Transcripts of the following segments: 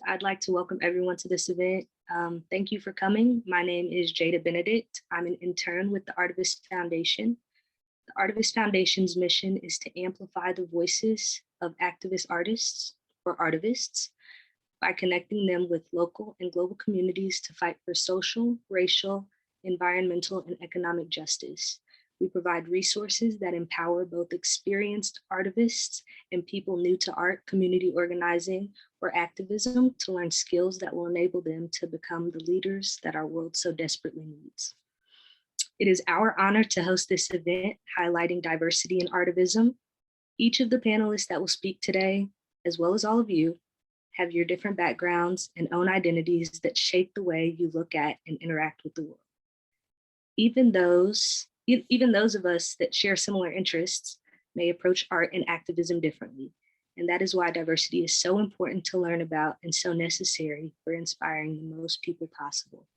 I'd like to welcome everyone to this event. Thank you for coming. My name is Jada Benedict. I'm an intern with the Artivist Foundation. The Artivist Foundation's mission is to amplify the voices of activist artists, or artivists, by connecting them with local and global communities to fight for social, racial, environmental, and economic justice. We provide resources that empower both experienced artivists and people new to art, community organizing, or activism to learn skills that will enable them to become the leaders that our world so desperately needs. It is our honor to host this event highlighting diversity in artivism. Each of the panelists that will speak today, as well as all of you, have your different backgrounds and own identities that shape the way you look at and interact with the world. Even those of us that share similar interests may approach art and activism differently. And that is why diversity is so important to learn about and so necessary for inspiring the most people possible.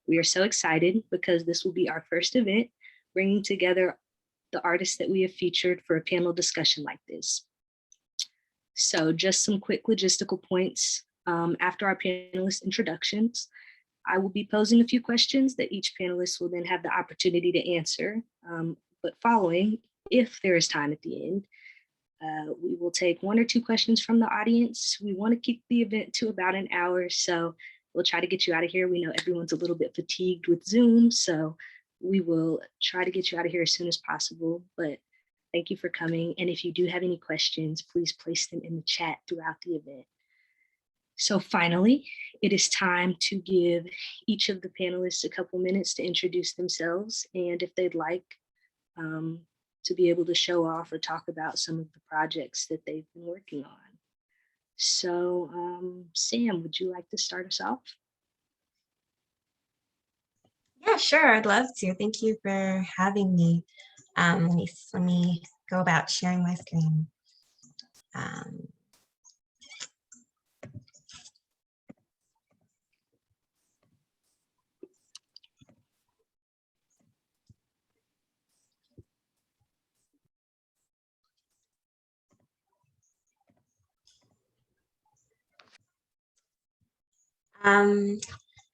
We are so excited because this will be our first event bringing together the artists that we have featured for a panel discussion like this. So just some quick logistical points. After our panelist introductions, I will be posing a few questions that each panelist will then have the opportunity to answer. But following, if there is time at the end, we will take 1 or 2 questions from the audience. We want to keep the event to about an hour, so we'll try to get you out of here. We know everyone's a little bit fatigued with Zoom, so we will try to get you out of here as soon as possible. But thank you for coming. And if you do have any questions, please place them in the chat throughout the event. So finally, it is time to give each of the panelists a couple minutes to introduce themselves and if they'd like to be able to show off or talk about some of the projects that they've been working on. So Sam, would you like to start us off? Yeah, sure, I'd love to. Thank you for having me. Let me go about sharing my screen.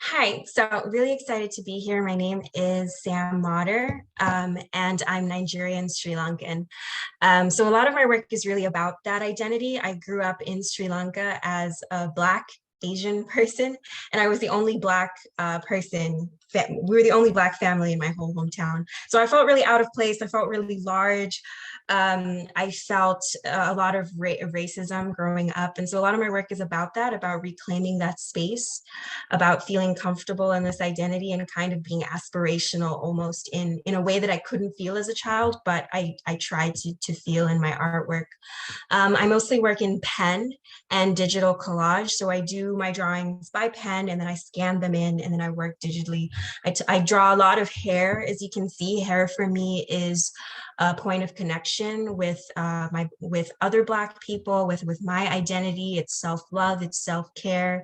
Hi, so really excited to be here. My name is Sam Modder, and I'm Nigerian Sri Lankan. So a lot of my work is really about that identity. I grew up in Sri Lanka as a Black Asian person, and I was the only Black person. We were the only Black family in my whole hometown. So I felt really out of place. I felt really large. I felt a lot of racism growing up. And so a lot of my work is about that, about reclaiming that space, about feeling comfortable in this identity and kind of being aspirational almost in a way that I couldn't feel as a child, but I tried to feel in my artwork. I mostly work in pen and digital collage. So I do my drawings by pen and then I scan them in and then I work digitally. I draw a lot of hair. As you can see, hair for me is a point of connection with other Black people, with my identity. It's self-love, it's self-care.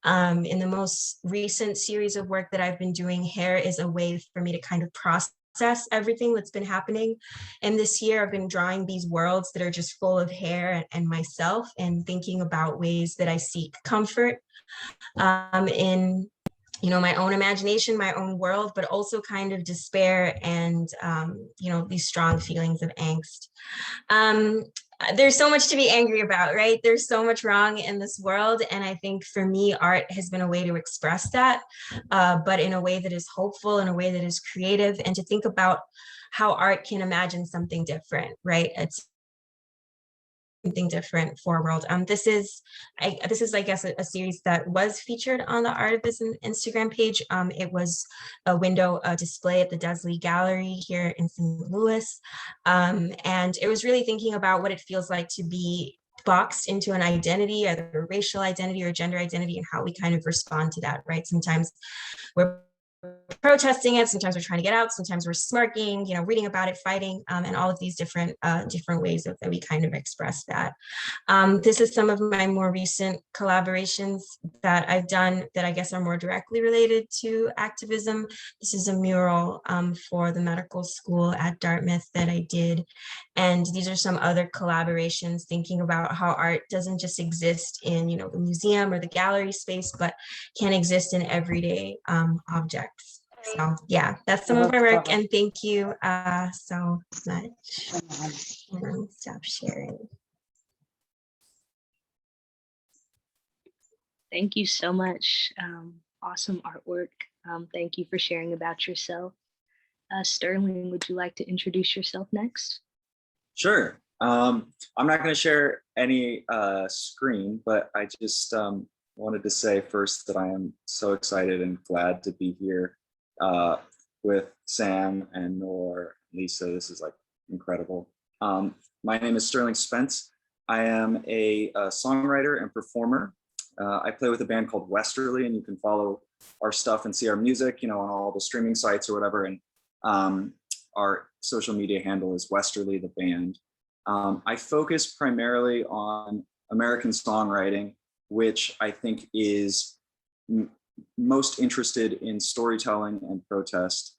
In the most recent series of work that I've been doing, hair is a way for me to kind of process everything that's been happening. And this year I've been drawing these worlds that are just full of hair and myself, and thinking about ways that I seek comfort in my own imagination, my own world, but also kind of despair and these strong feelings of angst. There's so much to be angry about, right? There's so much wrong in this world. And I think for me, art has been a way to express that, but in a way that is hopeful, in a way that is creative, and to think about how art can imagine something different, right? It's something different for a world. This is, I guess, a series that was featured on the Artivism Instagram page. It was a window display at the Desley Gallery here in St. Louis. And it was really thinking about what it feels like to be boxed into an identity, either a racial identity or gender identity, and how we kind of respond to that, right? Sometimes we're protesting it, sometimes we're trying to get out, sometimes we're smirking, reading about it, fighting, and all of these different ways that we kind of express that. This is some of my more recent collaborations that I've done that I guess are more directly related to activism. This is a mural for the medical school at Dartmouth that I did. And these are some other collaborations thinking about how art doesn't just exist in, the museum or the gallery space, but can exist in everyday objects. So yeah, that's some of my work, and thank you so much. Stop sharing. Thank you so much. Awesome artwork. Thank you for sharing about yourself. Sterling, would you like to introduce yourself next? Sure. I'm not going to share any screen, but I just wanted to say first that I am so excited and glad to be here with Sam and Noor, Lisa. This is like incredible. My name is Sterling Spence. I am a songwriter and performer. I play with a band called Westerly, and you can follow our stuff and see our music, on all the streaming sites or whatever. And our social media handle is Westerly the band. I focus primarily on American songwriting, which I think is most interested in storytelling and protest.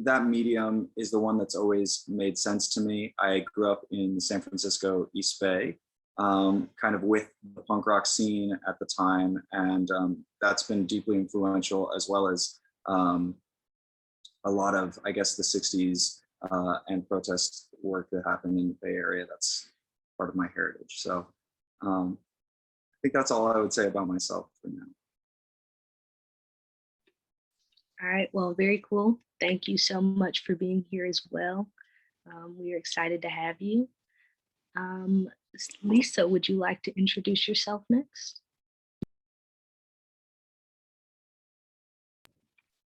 That medium is the one that's always made sense to me. I grew up in San Francisco East Bay, kind of with the punk rock scene at the time, and that's been deeply influential, as well as a lot of, I guess, the 60s and protest work that happened in the Bay Area. That's part of my heritage. So I think that's all I would say about myself for now. All right, well, very cool. Thank you so much for being here as well. We are excited to have you. Lisa, would you like to introduce yourself next?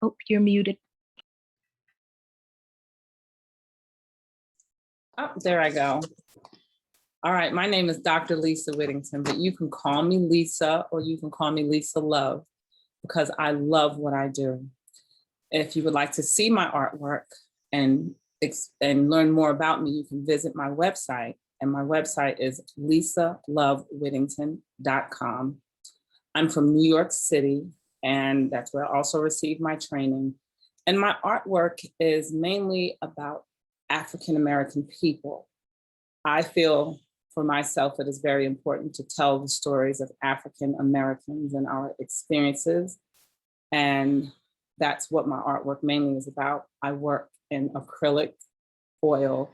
Oh, you're muted. Oh, there I go. All right, my name is Dr. Lisa Whittington, but you can call me Lisa, or you can call me Lisa Love, because I love what I do. If you would like to see my artwork and learn more about me, you can visit my website, and my website is lisalovewhittington.com. I'm from New York City, and that's where I also received my training. And my artwork is mainly about African-American people. I feel for myself it is very important to tell the stories of African-Americans and our experiences. And that's what my artwork mainly is about. I work in acrylic, oil,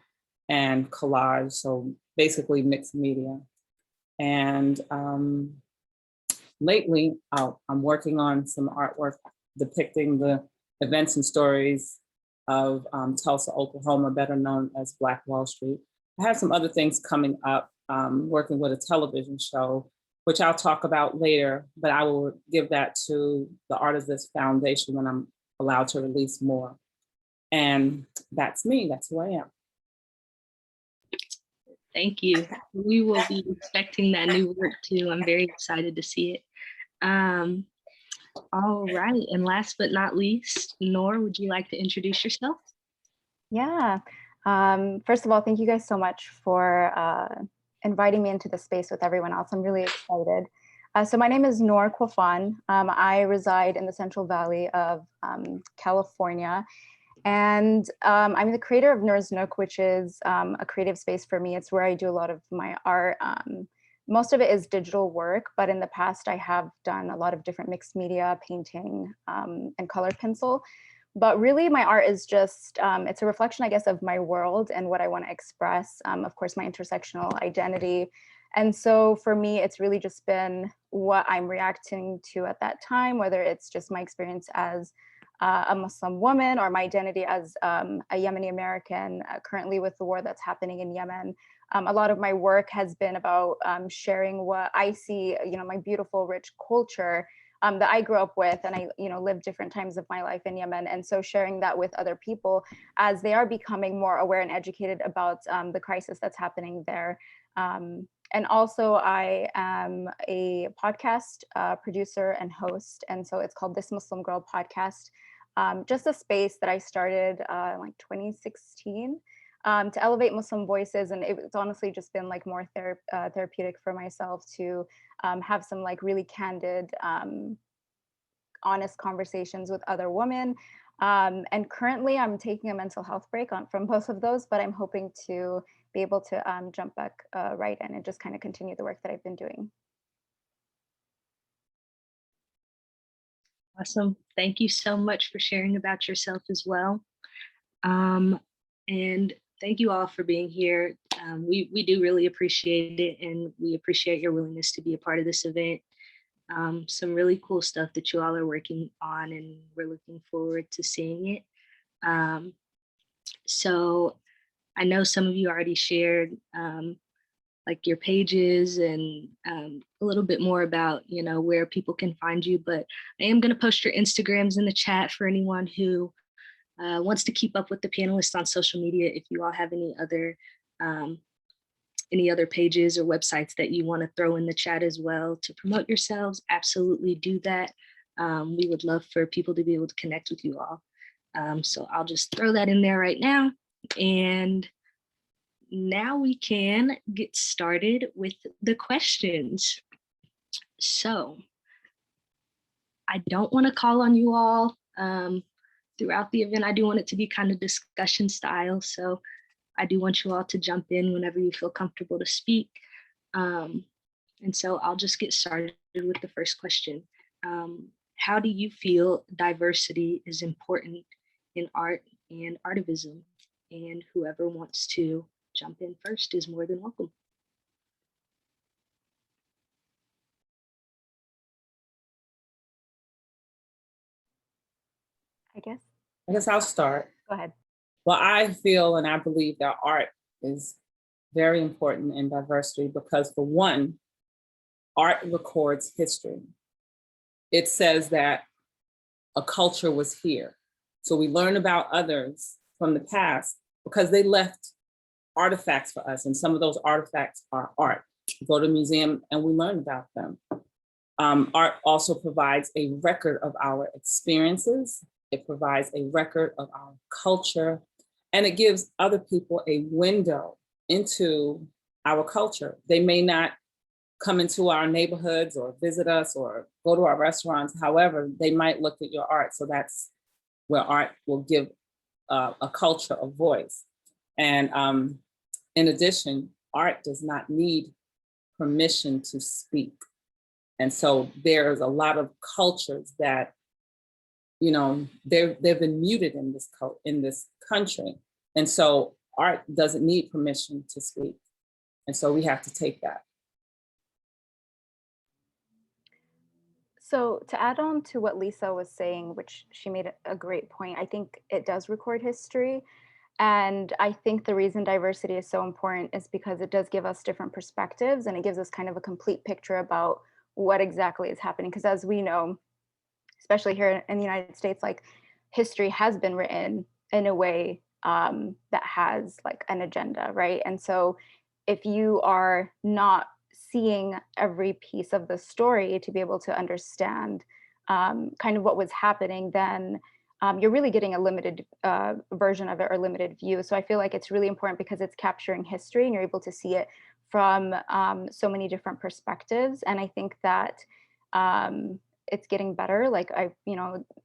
and collage, so basically mixed media. And lately, I'm working on some artwork depicting the events and stories of Tulsa, Oklahoma, better known as Black Wall Street. I have some other things coming up, working with a television show, which I'll talk about later, but I will give that to the Artivist Foundation when I'm allowed to release more. And that's me, that's who I am. Thank you. We will be expecting that new work too. I'm very excited to see it. All right, and last but not least, Noor, would you like to introduce yourself? Yeah. First of all, thank you guys so much for inviting me into the space with everyone else. I'm really excited. So my name is Noor Qwfan. I reside in the Central Valley of California. And I'm the creator of Noor's Nook, which is a creative space for me. It's where I do a lot of my art. Most of it is digital work, but in the past I have done a lot of different mixed media, painting, and colored pencil. But really my art is just, it's a reflection, I guess, of my world and what I want to express, of course, my intersectional identity. And so for me, it's really just been what I'm reacting to at that time, whether it's just my experience as a Muslim woman or my identity as a Yemeni American, currently with the war that's happening in Yemen. A lot of my work has been about sharing what I see, my beautiful, rich culture that I grew up with, and I, lived different times of my life in Yemen. And so sharing that with other people as they are becoming more aware and educated about the crisis that's happening there. And also I am a podcast producer and host. And so it's called This Muslim Girl Podcast. Just a space that I started like 2016 to elevate Muslim voices. And it's honestly just been like more therapeutic for myself to have some like really candid, honest conversations with other women. And currently I'm taking a mental health break from both of those, but I'm hoping to be able to jump back right in and just kind of continue the work that I've been doing. Awesome. Thank you so much for sharing about yourself as well. And thank you all for being here. We do really appreciate it, and we appreciate your willingness to be a part of this event. Some really cool stuff that you all are working on, and we're looking forward to seeing it. So I know some of you already shared like your pages and a little bit more about, you know, where people can find you, but I am going to post your Instagrams in the chat for anyone who wants to keep up with the panelists on social media. If you all have any other pages or websites that you want to throw in the chat as well to promote yourselves, absolutely do that. We would love for people to be able to connect with you all. So I'll just throw that in there right now. And now we can get started with the questions. So I don't want to call on you all throughout the event. I do want it to be kind of discussion style. So I do want you all to jump in whenever you feel comfortable to speak. And so I'll just get started with the first question. How do you feel diversity is important in art and artivism? And whoever wants to jump in first is more than welcome. I guess I'll start. Go ahead. Well, I feel and I believe that art is very important in diversity because, for one, art records history. It says that a culture was here. So we learn about others from the past because they left artifacts for us. And some of those artifacts are art. We go to a museum and we learn about them. Art also provides a record of our experiences. It provides a record of our culture, and it gives other people a window into our culture. They may not come into our neighborhoods or visit us or go to our restaurants. However, they might look at your art. So that's where art will give a culture a voice. And in addition, art does not need permission to speak. And so there's a lot of cultures that, you know, they've been muted in this country. And so art doesn't need permission to speak. And so we have to take that. So to add on to what Lisa was saying, which she made a great point, I think it does record history. And I think the reason diversity is so important is because it does give us different perspectives, and it gives us kind of a complete picture about what exactly is happening. Because as we know, especially here in the United States, like history has been written in a way that has like an agenda, right? And so if you are not seeing every piece of the story to be able to understand kind of what was happening, then you're really getting a limited version of it or limited view. So I feel like it's really important because it's capturing history and you're able to see it from so many different perspectives. And I think that it's getting better. Like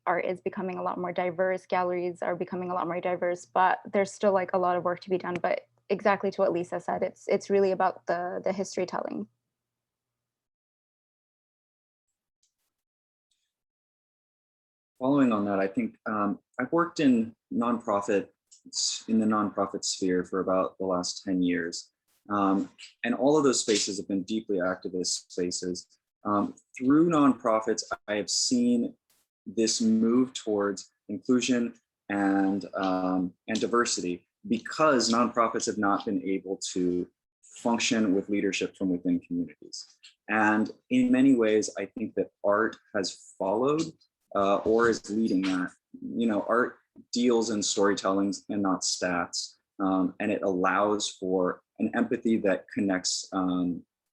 art is becoming a lot more diverse. Galleries are becoming a lot more diverse, but there's still like a lot of work to be done. But exactly to what Lisa said, it's really about the history telling. Following on that, I think I've worked in the nonprofit sphere for about the last 10 years. And all of those spaces have been deeply activist spaces. Through nonprofits, I have seen this move towards inclusion and diversity because nonprofits have not been able to function with leadership from within communities. And in many ways, I think that art has followed or is leading that. You know, art deals in storytelling and not stats, and it allows for an empathy that connects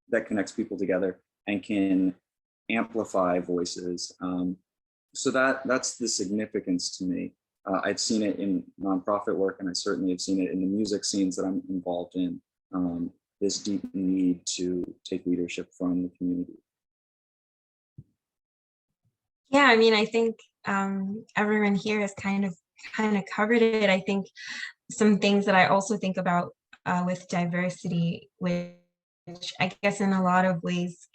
that connects people together and can amplify voices. So that's the significance to me. I've seen it in nonprofit work, and I certainly have seen it in the music scenes that I'm involved in. This deep need to take leadership from the community. Yeah, I mean, I think everyone here has kind of covered it. I think some things that I also think about with diversity, which I guess in a lot of ways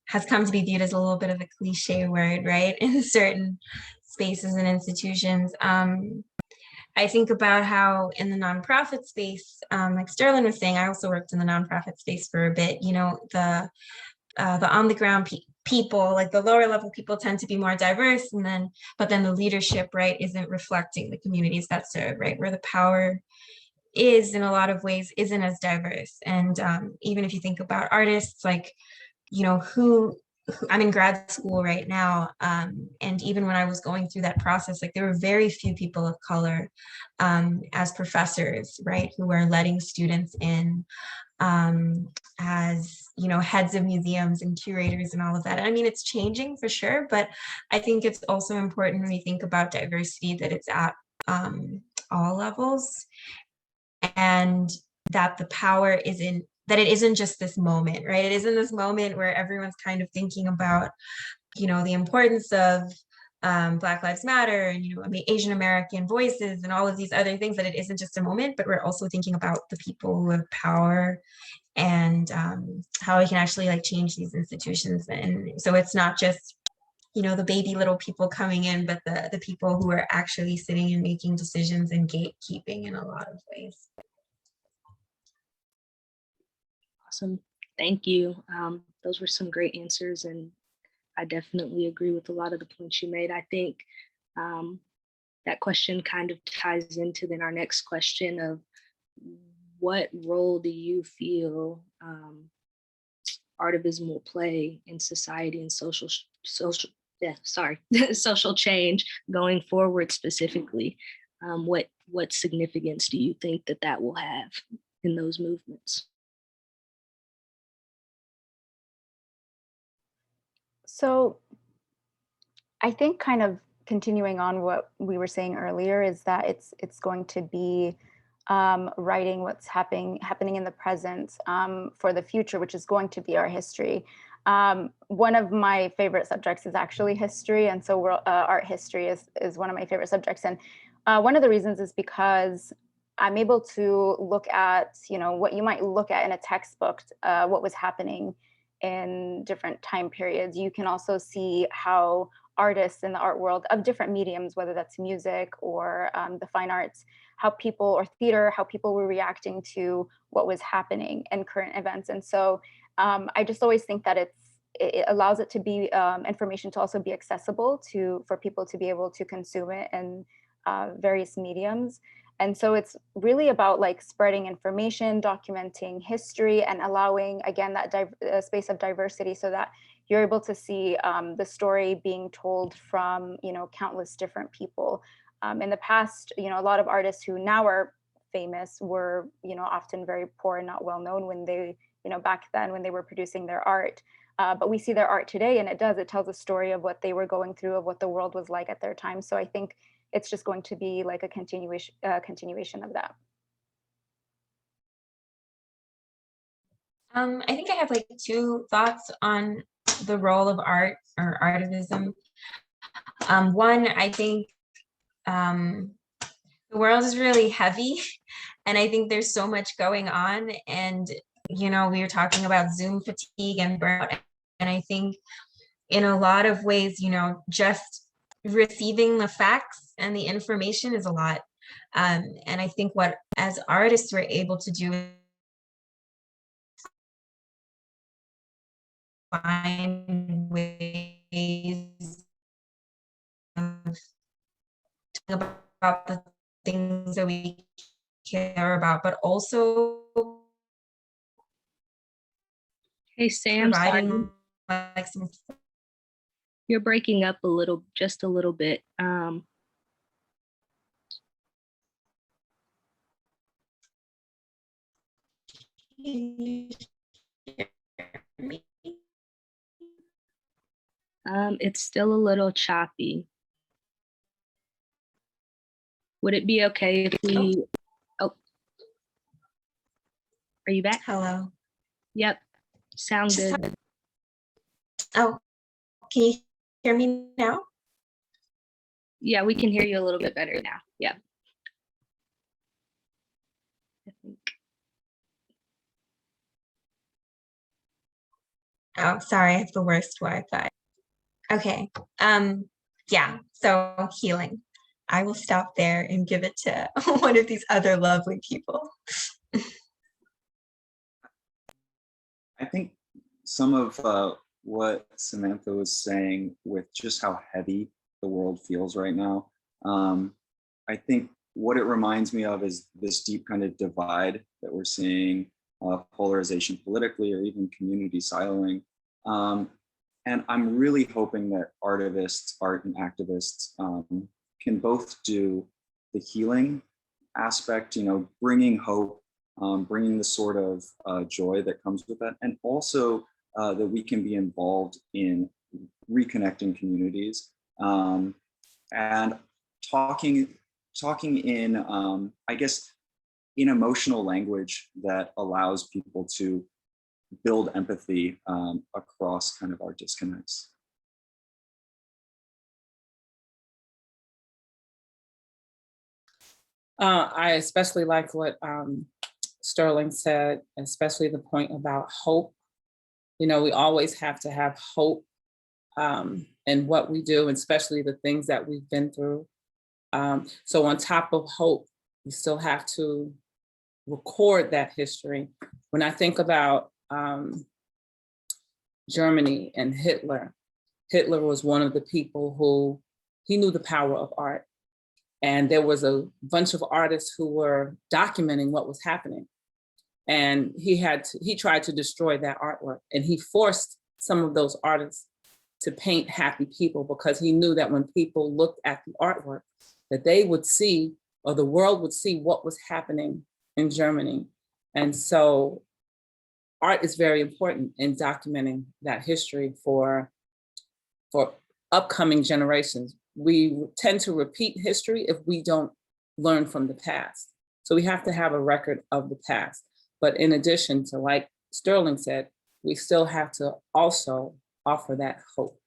has come to be viewed as a little bit of a cliche word, right? In certain spaces and institutions. I think about how in the nonprofit space, like Sterling was saying, I also worked in the nonprofit space for a bit, you know, the on the ground people, like the lower level people tend to be more diverse, and but then the leadership, right, isn't reflecting the communities that serve, right, where the power is in a lot of ways isn't as diverse. And even if you think about artists, like, you know, who I'm in grad school right now, and even when I was going through that process, like there were very few people of color as professors, right, who were letting students in as, you know, heads of museums and curators and all of that. I mean, it's changing for sure, but I think it's also important when we think about diversity that it's at all levels, and that the power isn't, that it isn't just this moment, right? It isn't this moment where everyone's kind of thinking about, you know, the importance of Black Lives Matter and, you know, I mean, Asian American voices and all of these other things, that it isn't just a moment, but we're also thinking about the people who have power and how we can actually like change these institutions. And so it's not just, you know, the baby little people coming in, but the people who are actually sitting and making decisions and gatekeeping in a lot of ways. Awesome. Thank you. Those were some great answers, and I definitely agree with a lot of the points you made. I think that question kind of ties into then our next question of what role do you feel Artivism will play in society and social social change going forward specifically. What significance do you think that will have in those movements? So I think kind of continuing on what we were saying earlier is that it's going to be writing what's happening in the present for the future, which is going to be our history. One of my favorite subjects is actually history, and so art history is one of my favorite subjects. And one of the reasons is because I'm able to look at, you know, what you might look at in a textbook, what was happening in different time periods. You can also see how artists in the art world of different mediums, whether that's music or the fine arts, how people, or theater, how people were reacting to what was happening in current events. And so I just always think that it allows it to be information to also be accessible for people to be able to consume it in various mediums. And so it's really about like spreading information, documenting history, and allowing, again, that space of diversity so that you're able to see the story being told from, you know, countless different people. In the past, you know, a lot of artists who now are famous were, you know, often very poor and not well known when they, you know, back then when they were producing their art. But we see their art today, and it tells a story of what they were going through, of what the world was like at their time. So I think it's just going to be like a continuation of that. I think I have like two thoughts on the role of art or artivism. One, I think the world is really heavy, and I think there's so much going on. And, you know, we were talking about Zoom fatigue and burnout. And I think in a lot of ways, you know, just receiving the facts and the information is a lot. And I think what, as artists, we're able to do is find ways of talking about the things that we care about, but also Hey, Sam, providing like some. you're breaking up just a little bit. me? It's still a little choppy. Would it be okay if we, oh, are you back? Hello. Yep, sound good. Oh, can you hear me now? Yeah, we can hear you a little bit better now. Yeah. I think. Oh, sorry, I have the worst Wi-Fi. Okay. Yeah, so healing. I will stop there and give it to one of these other lovely people. I think some of what Samantha was saying with just how heavy the world feels right now, I think what it reminds me of is this deep kind of divide that we're seeing, polarization politically or even community siloing. And I'm really hoping that artivists, art and activists can both do the healing aspect, bringing hope, bringing the sort of joy that comes with that, and also that we can be involved in reconnecting communities and talking in, I guess, in emotional language that allows people to build empathy across kind of our disconnects. I especially like what Sterling said, especially the point about hope. We always have to have hope in what we do, and especially the things that we've been through. So on top of hope, we still have to record that history. When I think about Germany and Hitler was one of the people who, he knew the power of art. And there was a bunch of artists who were documenting what was happening. And he tried to destroy that artwork. And he forced some of those artists to paint happy people, because he knew that when people looked at the artwork, that they would see, or the world would see, what was happening in Germany. And so art is very important in documenting that history for upcoming generations. We tend to repeat history if we don't learn from the past. So we have to have a record of the past. But in addition to, like Sterling said, we still have to also offer that hope.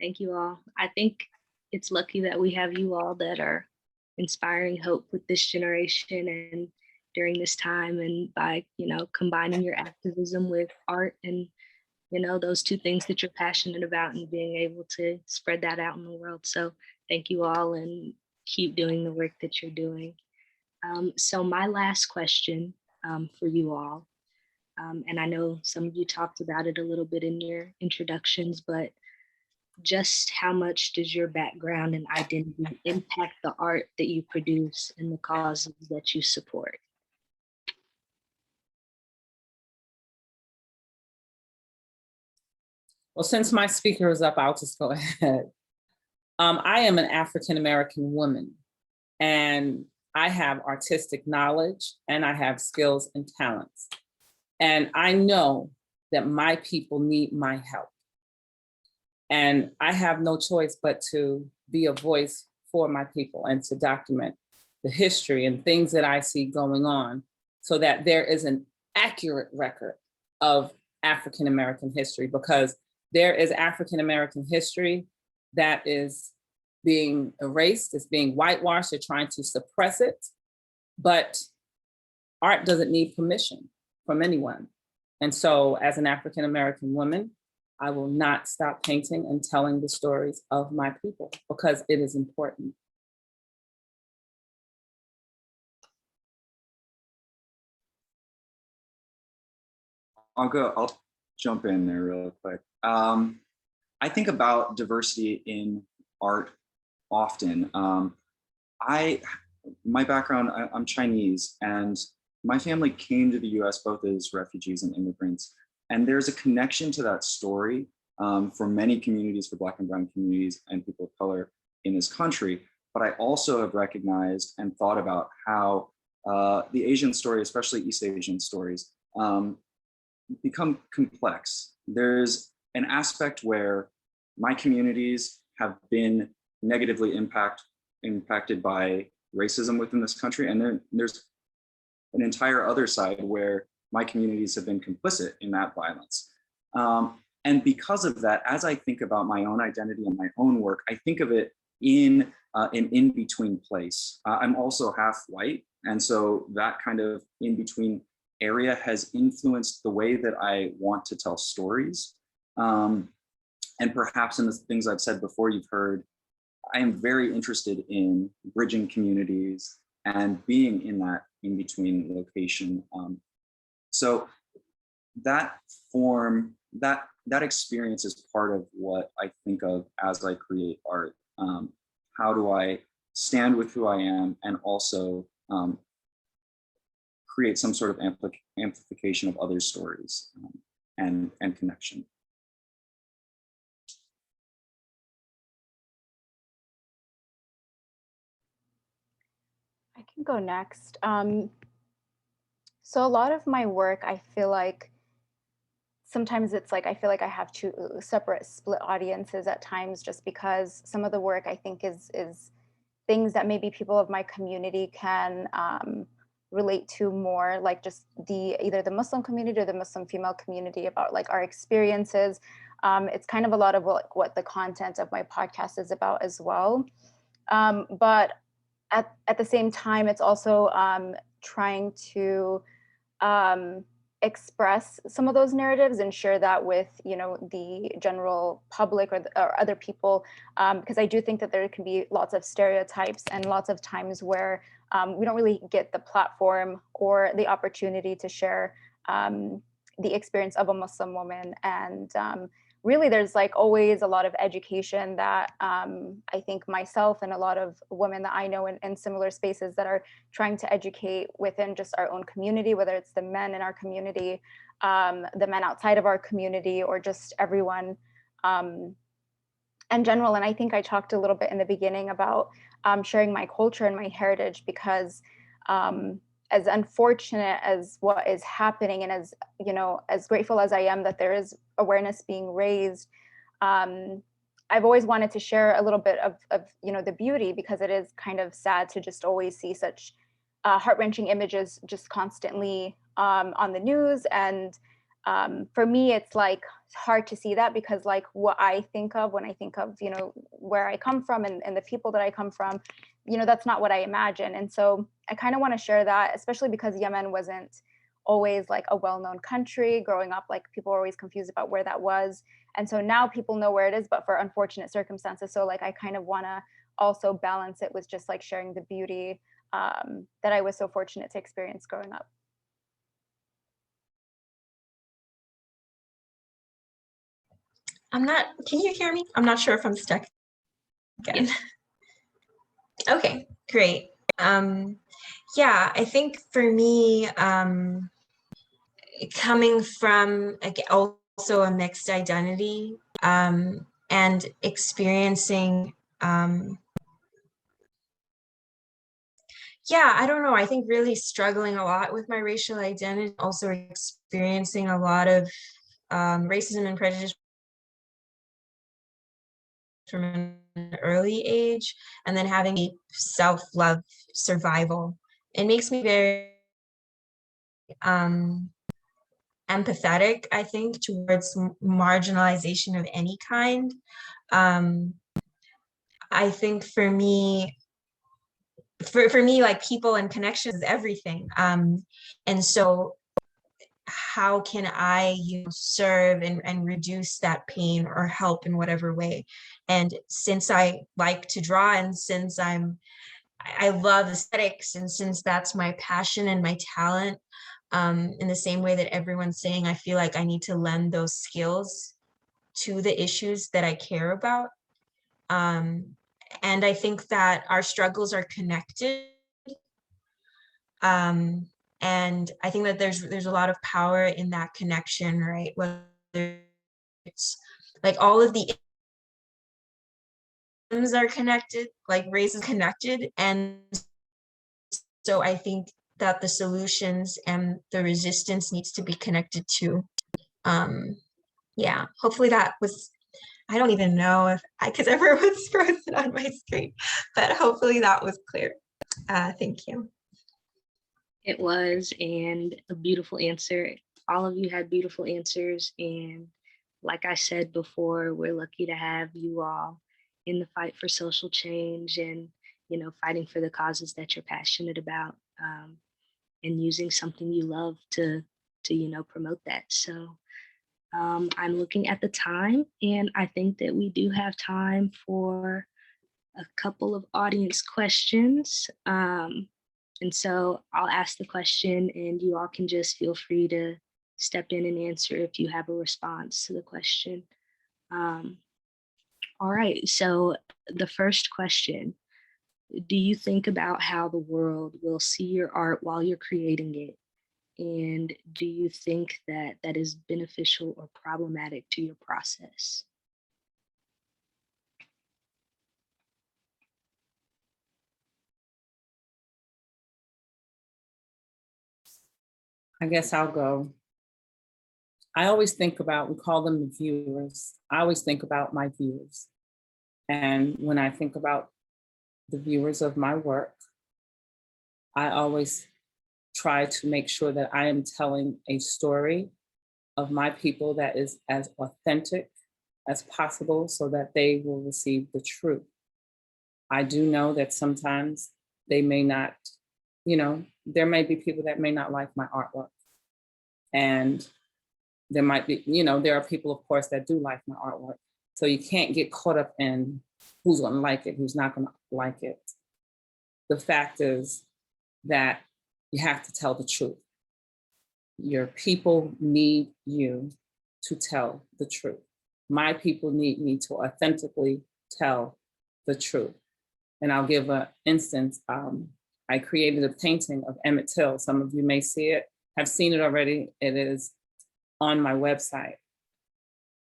Thank you all. I think it's lucky that we have you all that are inspiring hope with this generation and during this time, and by, combining your activism with art and, those two things that you're passionate about, and being able to spread that out in the world. So thank you all, and keep doing the work that you're doing. So my last question for you all, and I know some of you talked about it a little bit in your introductions, but just how much does your background and identity impact the art that you produce and the causes that you support? Well, since my speaker is up, I'll just go ahead. I am an African-American woman, and I have artistic knowledge, and I have skills and talents. And I know that my people need my help. And I have no choice but to be a voice for my people and to document the history and things that I see going on, so that there is an accurate record of African-American history, because there is African-American history that is being erased, it's being whitewashed, they're trying to suppress it. But art doesn't need permission from anyone. And so as an African-American woman, I will not stop painting and telling the stories of my people, because it is important. I'll jump in there real quick. I think about diversity in art often. My background, I'm Chinese, and my family came to the US both as refugees and immigrants. And there's a connection to that story for many communities, for Black and Brown communities and people of color in this country. But I also have recognized and thought about how the Asian story, especially East Asian stories, become complex. There's an aspect where my communities have been negatively impacted by racism within this country. And then there's an entire other side where my communities have been complicit in that violence. And because of that, as I think about my own identity and my own work, I think of it in an in-between place. I'm also half white. And so that kind of in-between area has influenced the way that I want to tell stories. And perhaps in the things I've said before, you've heard, I am very interested in bridging communities and being in that in-between location. So that form, that experience is part of what I think of as I create art. How do I stand with who I am and also create some sort of amplification of other stories and connection. I can go next. So a lot of my work, I feel like sometimes it's like I feel like I have two separate split audiences at times, just because some of the work I think is things that maybe people of my community can relate to more, like just either the Muslim community or the Muslim female community, about like our experiences. It's kind of a lot of what the content of my podcast is about as well. But at the same time, it's also trying to express some of those narratives and share that with, you know, the general public or other people, because I do think that there can be lots of stereotypes and lots of times where we don't really get the platform or the opportunity to share the experience of a Muslim woman. And really, there's like always a lot of education that I think myself and a lot of women that I know in similar spaces that are trying to educate within just our own community, whether it's the men in our community, the men outside of our community, or just everyone in general. And I think I talked a little bit in the beginning about sharing my culture and my heritage, because as unfortunate as what is happening, and as, you know, as grateful as I am that there is awareness being raised, I've always wanted to share a little bit of you know, the beauty, because it is kind of sad to just always see such heart-wrenching images just constantly on the news. And for me, it's like hard to see that, because like what I think of when I think of, you know, where I come from and the people that I come from, you know, that's not what I imagine. And so I kind of want to share that, especially because Yemen wasn't always like a well-known country growing up. Like people were always confused about where that was. And so now people know where it is, but for unfortunate circumstances. So like I kind of want to also balance it with just like sharing the beauty that I was so fortunate to experience growing up. Can you hear me? I'm not sure if I'm stuck again. Okay, great. Yeah, I think for me, coming from also a mixed identity and experiencing, yeah, I don't know, I think really struggling a lot with my racial identity, also experiencing a lot of racism and prejudice from an early age, and then having a self-love survival. It makes me very empathetic, I think, towards marginalization of any kind. I think for me, like people and connections is everything. And so how can I, you know, serve and reduce that pain or help in whatever way? And since I like to draw, and since I love aesthetics, and since that's my passion and my talent, in the same way that everyone's saying, I feel like I need to lend those skills to the issues that I care about. And I think that our struggles are connected. And I think that there's a lot of power in that connection, right? Whether it's like all of the isms are connected, like race is connected. And so I think that the solutions and the resistance needs to be connected to. Yeah, hopefully that was, I don't even know if because everyone's frozen on my screen, but hopefully that was clear. Thank you. It was, and a beautiful answer. All of you had beautiful answers. And like I said before, we're lucky to have you all in the fight for social change and, you know, fighting for the causes that you're passionate about, and using something you love to you know, promote that. So I'm looking at the time, and I think that we do have time for a couple of audience questions. And so I'll ask the question and you all can just feel free to step in and answer if you have a response to the question. All right, so the first question, do you think about how the world will see your art while you're creating it? And do you think that that is beneficial or problematic to your process? I guess I'll go. I always think about, we call them the viewers. I always think about my viewers. And when I think about the viewers of my work, I always try to make sure that I am telling a story of my people that is as authentic as possible so that they will receive the truth. I do know that sometimes they may not, you know, there may be people that may not like my artwork. And there might be, you know, there are people, of course, that do like my artwork. So you can't get caught up in who's gonna like it, who's not gonna like it. The fact is that you have to tell the truth. Your people need you to tell the truth. My people need me to authentically tell the truth. And I'll give an instance. I created a painting of Emmett Till. Some of you may see it, have seen it already. It is on my website.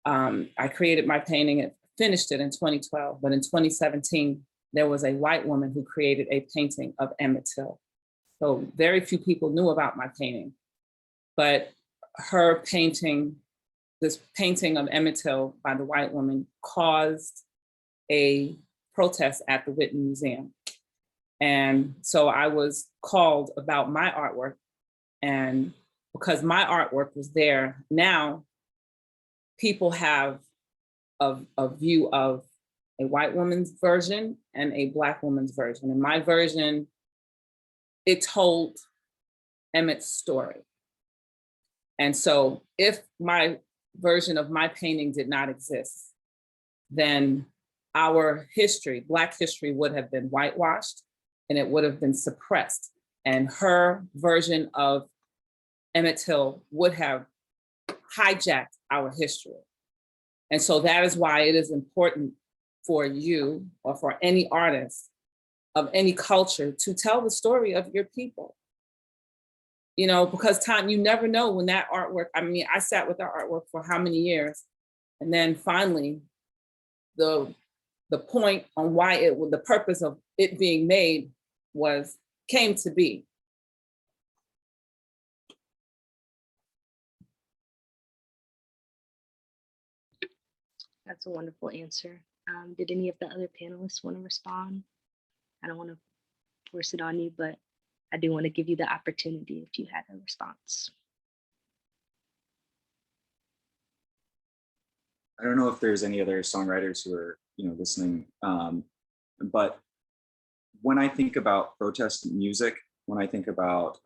I created my painting and finished it in 2012, but in 2017, there was a white woman who created a painting of Emmett Till. So very few people knew about my painting, but her painting, this painting of Emmett Till by the white woman caused a protest at the Whittington Museum. And so I was called about my artwork, and because my artwork was there, now people have a view of a white woman's version and a Black woman's version. And my version, it told Emmett's story. And so if my version of my painting did not exist, then our history, Black history, would have been whitewashed and it would have been suppressed. And her version of Emmett Till would have hijacked our history. And so that is why it is important for you or for any artist of any culture to tell the story of your people. You know, because you never know when that artwork, I mean, I sat with that artwork for how many years? And then finally, the point on why the purpose of it being made came to be. That's a wonderful answer. Did any of the other panelists want to respond? I don't want to force it on you, but I do want to give you the opportunity if you had a response. I don't know if there's any other songwriters who are, you know, listening, but when I think about protest music, when I think about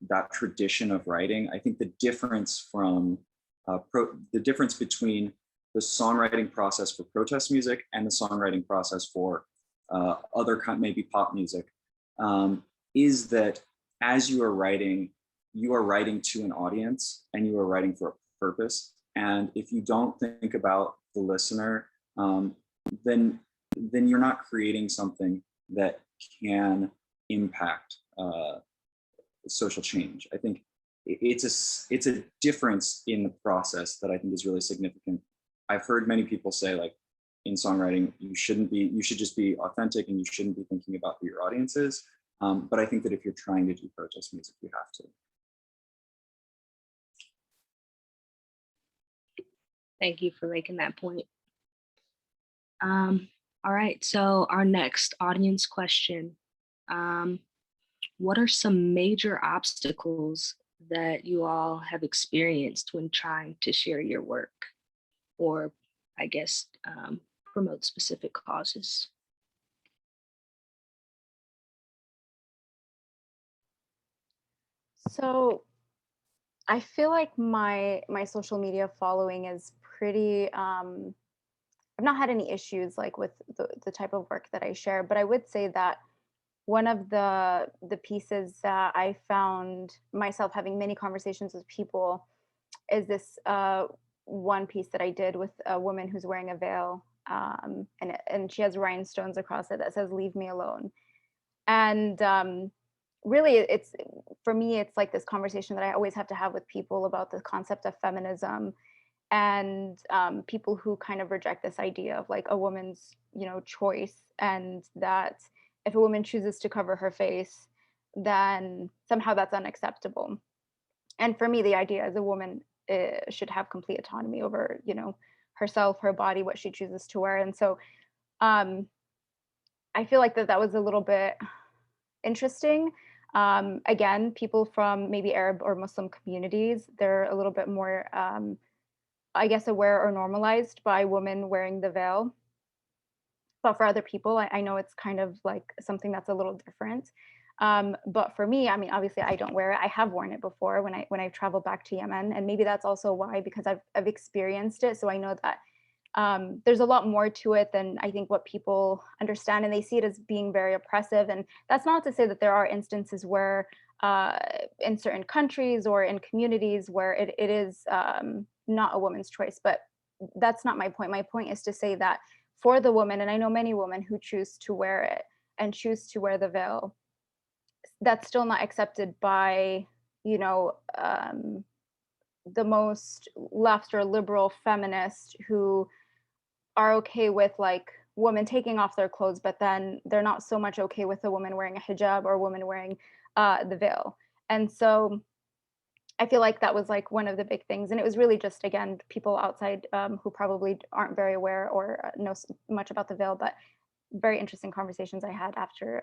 that tradition of writing, I think the difference between the songwriting process for protest music and the songwriting process for other maybe pop music is that as you are writing to an audience and you are writing for a purpose. And if you don't think about the listener, then you're not creating something that can impact social change. I think it's a difference in the process that I think is really significant. I've heard many people say, like, in songwriting, you should just be authentic and you shouldn't be thinking about who your audience is. But I think that if you're trying to do protest music, you have to. Thank you for making that point. All right, so our next audience question. What are some major obstacles that you all have experienced when trying to share your work or, I guess, promote specific causes? So I feel like my social media following is pretty, I've not had any issues like with the type of work that I share, but I would say that one of the pieces that I found myself having many conversations with people is this one piece that I did with a woman who's wearing a veil, and she has rhinestones across it that says "Leave me alone." And really, it's for me, it's like this conversation that I always have to have with people about the concept of feminism, and people who kind of reject this idea of like a woman's, choice, and that if a woman chooses to cover her face, then somehow that's unacceptable. And for me, the idea is a woman should have complete autonomy over, herself, her body, what she chooses to wear. And so I feel like that was a little bit interesting. Again, people from maybe Arab or Muslim communities, they're a little bit more, I guess, aware or normalized by women wearing the veil. But for other people, I know it's kind of like something that's a little different. But for me, I mean, obviously I don't wear it. I have worn it before when I traveled back to Yemen. And maybe that's also why, because I've experienced it. So I know that there's a lot more to it than I think what people understand, and they see it as being very oppressive. And that's not to say that there are instances where in certain countries or in communities where it is not a woman's choice, but that's not my point. My point is to say that for the woman, and I know many women who choose to wear it and choose to wear the veil, that's still not accepted by, the most left or liberal feminists who are okay with like women taking off their clothes, but then they're not so much okay with a woman wearing a hijab or a woman wearing the veil. And so I feel like that was like one of the big things. And it was really just, again, people outside who probably aren't very aware or know much about the veil, but very interesting conversations I had after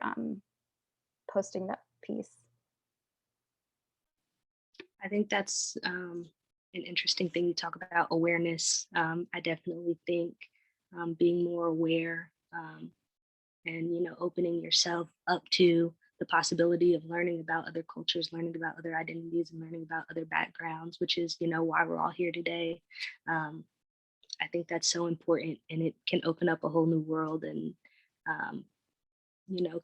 posting that piece. I think that's an interesting thing you talk about, awareness. I definitely think being more aware and, opening yourself up to the possibility of learning about other cultures, learning about other identities, and learning about other backgrounds, which is, why we're all here today. I think that's so important, and it can open up a whole new world and,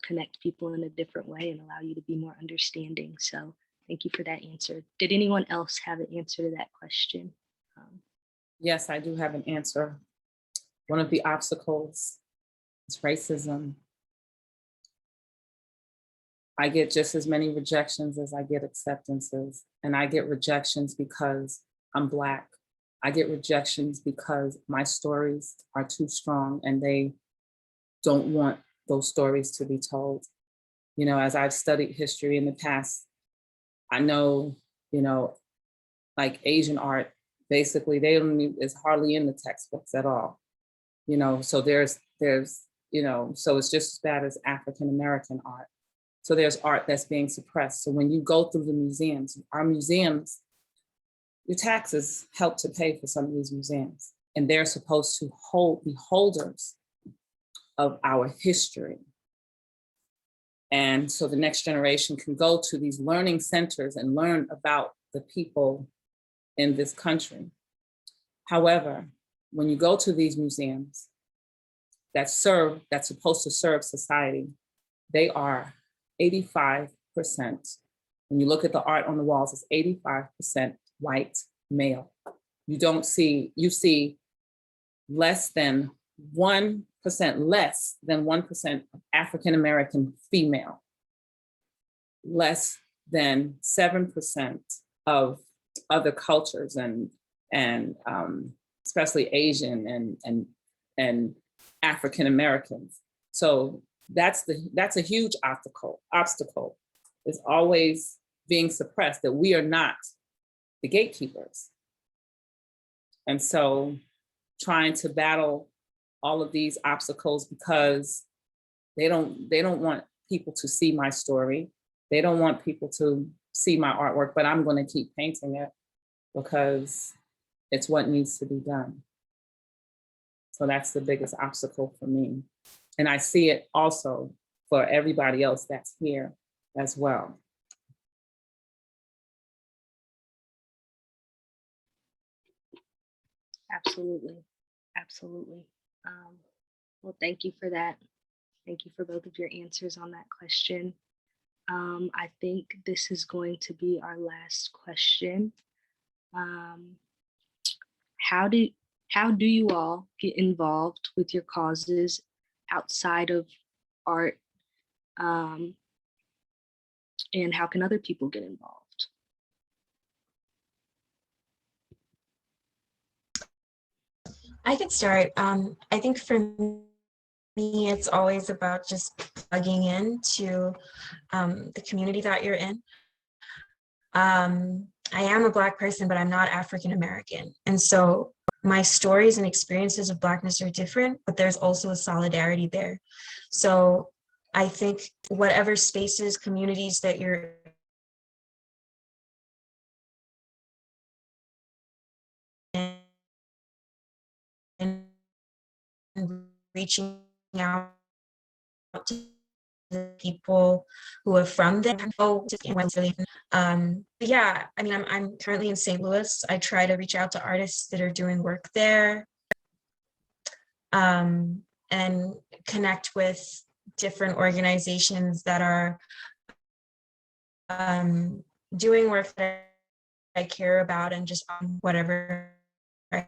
connect people in a different way and allow you to be more understanding. So thank you for that answer. Did anyone else have an answer to that question? Yes, I do have an answer. One of the obstacles is racism. I get just as many rejections as I get acceptances. And I get rejections because I'm Black. I get rejections because my stories are too strong and they don't want those stories to be told. As I've studied history in the past, I know, like Asian art, basically it's hardly in the textbooks at all. So there's, so it's just as bad as African-American art. So there's art that's being suppressed. So when you go through the museums, our museums, your taxes help to pay for some of these museums. And they're supposed to be holders of our history. And so the next generation can go to these learning centers and learn about the people in this country. However, when you go to these museums that's supposed to serve society, they are 85%. When you look at the art on the walls, it's 85% white male. You see less than 1% African-American female, less than 7% of other cultures and especially Asian and African-Americans. So that's a huge obstacle is always being suppressed, that we are not the gatekeepers. And so trying to battle all of these obstacles because they don't want people to see my story. They don't want people to see my artwork, but I'm going to keep painting it because it's what needs to be done. So that's the biggest obstacle for me. And I see it also for everybody else that's here as well. Absolutely. Absolutely. Well, thank you for that. Thank you for both of your answers on that question. I think this is going to be our last question. How do you all get involved with your causes outside of art? And how can other people get involved? I could start. I think for me, it's always about just plugging into the community that you're in. I am a Black person, but I'm not African American. And so my stories and experiences of Blackness are different, but there's also a solidarity there. So I think whatever spaces, communities that you're in, and reaching out to the people who are from there. But yeah, I mean, I'm currently in St. Louis. I try to reach out to artists that are doing work there, and connect with different organizations that are doing work that I care about, and just whatever I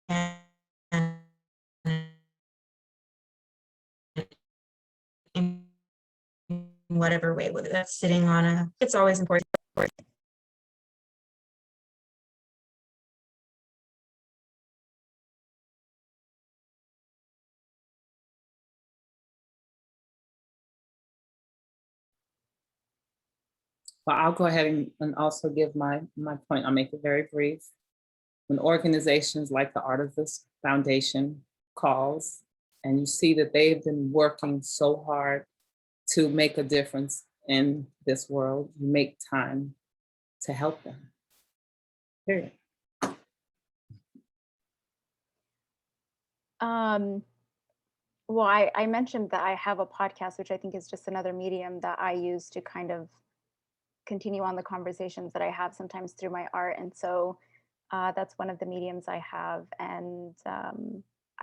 can in whatever way, whether that's sitting on it's always important. But I'll go ahead and also give my point. I'll make it very brief. When organizations like the Artivist Foundation calls, and you see that they've been working so hard to make a difference in this world, you make time to help them, period. Well, I mentioned that I have a podcast, which I think is just another medium that I use to kind of continue on the conversations that I have sometimes through my art. And so that's one of the mediums I have. And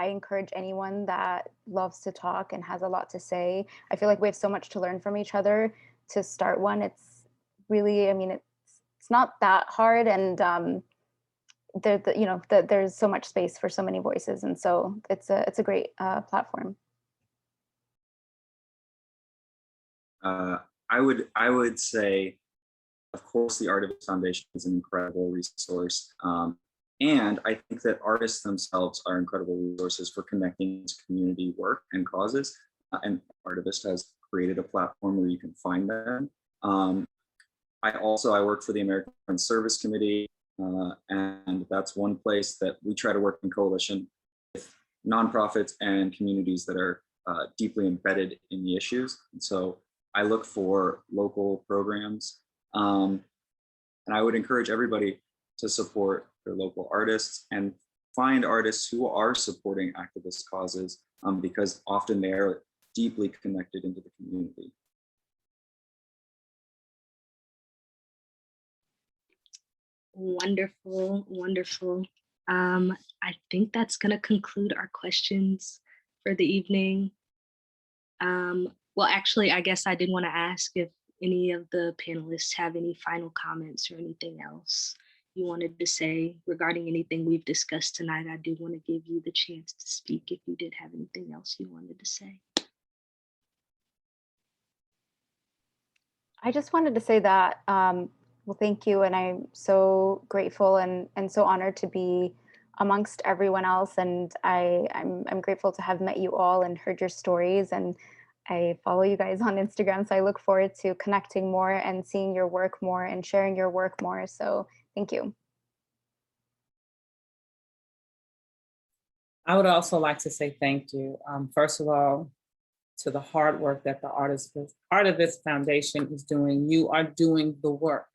I encourage anyone that loves to talk and has a lot to say. I feel like we have so much to learn from each other to start one. It's really, I mean, it's not that hard. And there's so much space for so many voices. And so it's a great platform. I would say, of course, the Artivist Foundation is an incredible resource. And I think that artists themselves are incredible resources for connecting to community work and causes. And Artivist has created a platform where you can find them. I work for the American Friends Service Committee, and that's one place that we try to work in coalition with nonprofits and communities that are deeply embedded in the issues. And so I look for local programs, and I would encourage everybody to support their local artists and find artists who are supporting activist causes, because often they are deeply connected into the community. Wonderful, wonderful. I think that's going to conclude our questions for the evening. Well, actually, I guess I did want to ask if any of the panelists have any final comments or anything else you wanted to say regarding anything we've discussed tonight. I do want to give you the chance to speak if you did have anything else you wanted to say. I just wanted to say that, well, thank you. And I'm so grateful and so honored to be amongst everyone else. And I'm grateful to have met you all and heard your stories. And I follow you guys on Instagram, so I look forward to connecting more and seeing your work more and sharing your work more. So thank you. I would also like to say thank you. First of all, to the hard work that the Artivist Foundation is doing. You are doing the work,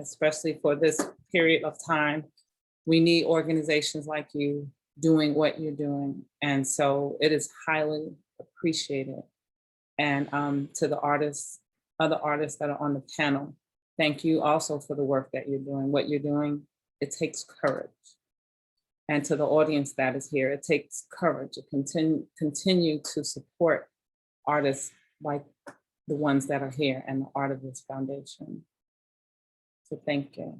especially for this period of time. We need organizations like you doing what you're doing. And so it is highly appreciated. And to the other artists that are on the panel, thank you also for the work that you're doing. What you're doing, it takes courage. And to the audience that is here, it takes courage to continue to support artists like the ones that are here and the Artivist Foundation. So thank you.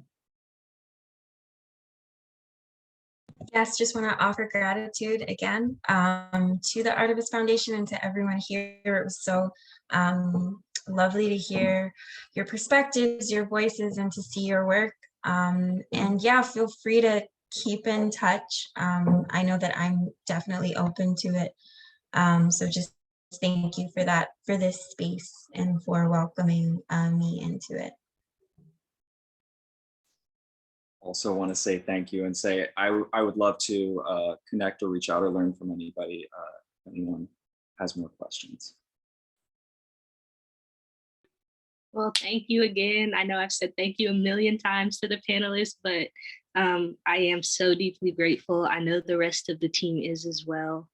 Yes, just want to offer gratitude again to the Artivist Foundation and to everyone here. It was so lovely to hear your perspectives, your voices, and to see your work. And yeah, feel free to keep in touch. I know that I'm definitely open to it. So just thank you for that, for this space, and for welcoming me into it. Also want to say thank you and say I would love to connect or reach out or learn from anybody if anyone has more questions. Well, thank you again. I know I've said thank you a million times to the panelists, but I am so deeply grateful. I know the rest of the team is as well.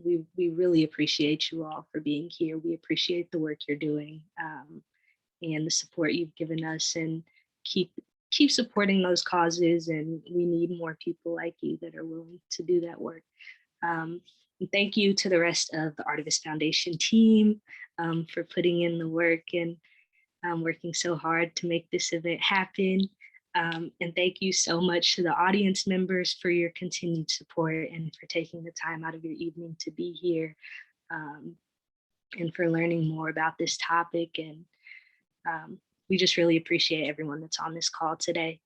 We really appreciate you all for being here. We appreciate the work you're doing and the support you've given us, and keep supporting those causes. And we need more people like you that are willing to do that work. And thank you to the rest of the Artivist Foundation team for putting in the work and working so hard to make this event happen. And thank you so much to the audience members for your continued support and for taking the time out of your evening to be here and for learning more about this topic. And we just really appreciate everyone that's on this call today.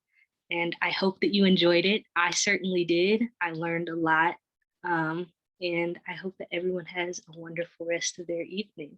And I hope that you enjoyed it. I certainly did. I learned a lot. And I hope that everyone has a wonderful rest of their evening.